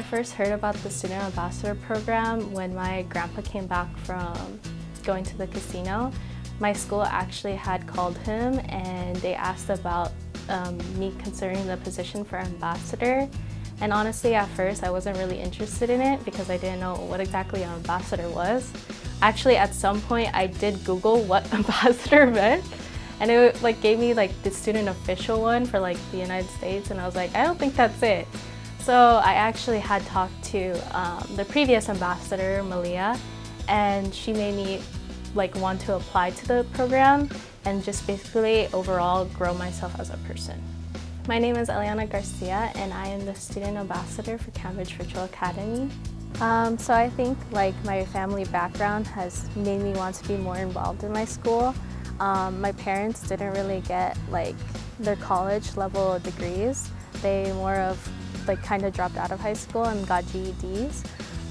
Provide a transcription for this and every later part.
first heard about the Student Ambassador program when my grandpa came back from going to the casino. My school actually had called him and they asked about me considering the position for ambassador. And honestly, at first, I wasn't really interested in it because I didn't know what exactly an ambassador was. Actually, at some point, I did Google what ambassador meant, and it gave me the student official one for the United States, and I was like, I don't think that's it. So I actually had talked to the previous ambassador, Malia, and she made me want to apply to the program and just basically overall grow myself as a person. My name is Eliana Garcia and I am the Student Ambassador for Cambridge Virtual Academy. So I think my family background has made me want to be more involved in my school. My parents didn't really get their college level degrees. They more of kind of dropped out of high school and got GEDs.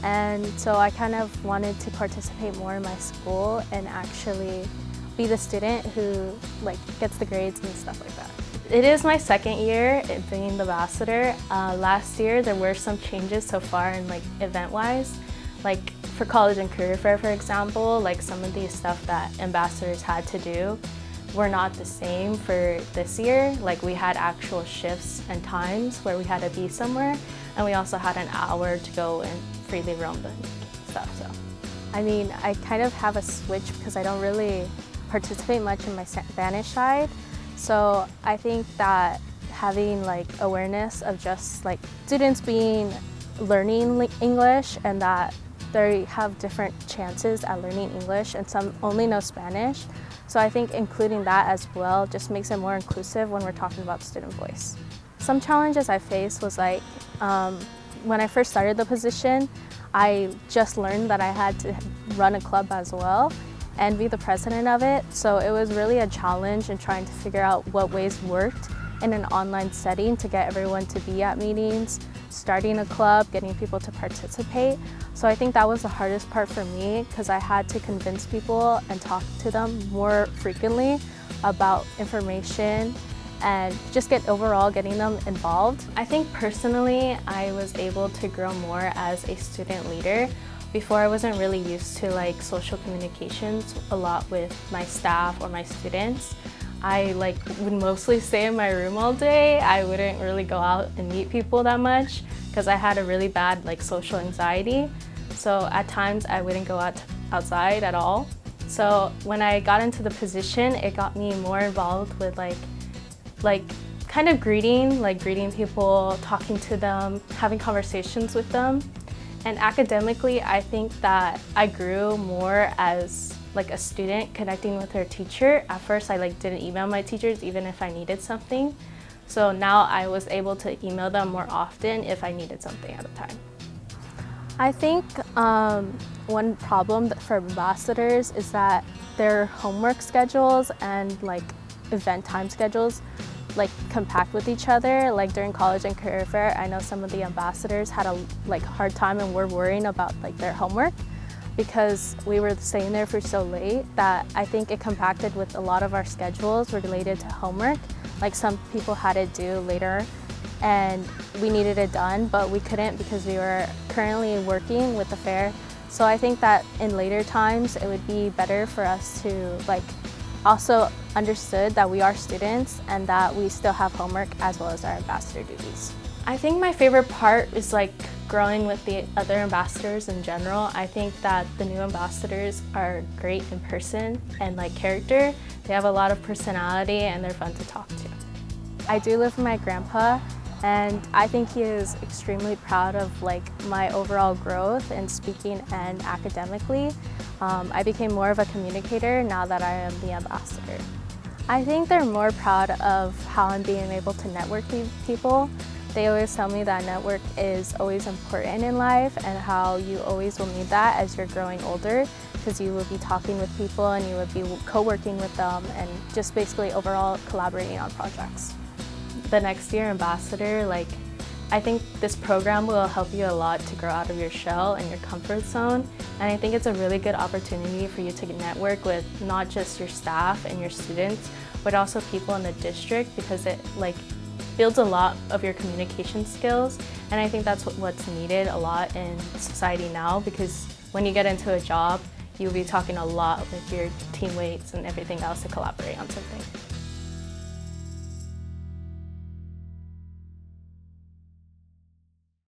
And so I kind of wanted to participate more in my school and actually be the student who gets the grades and stuff like that. It is my second year being the ambassador. Last year there were some changes so far in event-wise. For college and career fair, for example, some of the stuff that ambassadors had to do were not the same for this year. We had actual shifts and times where we had to be somewhere, and we also had an hour to go and freely roam the stuff. So, I mean, I kind of have a switch because I don't really participate much in my Spanish side. So I think that having awareness of just students learning English and that they have different chances at learning English and some only know Spanish. So I think including that as well just makes it more inclusive when we're talking about student voice. Some challenges I faced was when I first started the position, I just learned that I had to run a club as well and be the president of it. So it was really a challenge in trying to figure out what ways worked in an online setting to get everyone to be at meetings, starting a club, getting people to participate. So I think that was the hardest part for me because I had to convince people and talk to them more frequently about information and just overall getting them involved. I think personally I was able to grow more as a student leader. Before I wasn't really used to social communications a lot with my staff or my students. I would mostly stay in my room all day. I wouldn't really go out and meet people that much because I had a really bad social anxiety. So at times I wouldn't go outside at all. So when I got into the position, it got me more involved with kind of greeting people, talking to them, having conversations with them. And academically, I think that I grew more as a student connecting with her teacher. At first, I didn't email my teachers even if I needed something. So now I was able to email them more often if I needed something at a time. I think one problem for ambassadors is that their homework schedules and event time schedules compact with each other. During college and career fair, I know some of the ambassadors had a hard time and were worrying about their homework because we were staying there for so late that I think it compacted with a lot of our schedules related to homework. Some people had it due later and we needed it done, but we couldn't because we were currently working with the fair. So I think that in later times it would be better for us to also understood that we are students and that we still have homework as well as our ambassador duties. I think my favorite part is growing with the other ambassadors in general. I think that the new ambassadors are great in person and character. They have a lot of personality and they're fun to talk to. I do live with my grandpa and I think he is extremely proud of my overall growth in speaking and academically. I became more of a communicator now that I am the ambassador. I think they're more proud of how I'm being able to network with people. They always tell me that network is always important in life and how you always will need that as you're growing older because you will be talking with people and you will be co-working with them and just basically overall collaborating on projects. The next year ambassador, I think this program will help you a lot to grow out of your shell and your comfort zone. And I think it's a really good opportunity for you to network with not just your staff and your students, but also people in the district because builds a lot of your communication skills, and I think that's what's needed a lot in society now, because when you get into a job, you'll be talking a lot with your teammates and everything else to collaborate on something.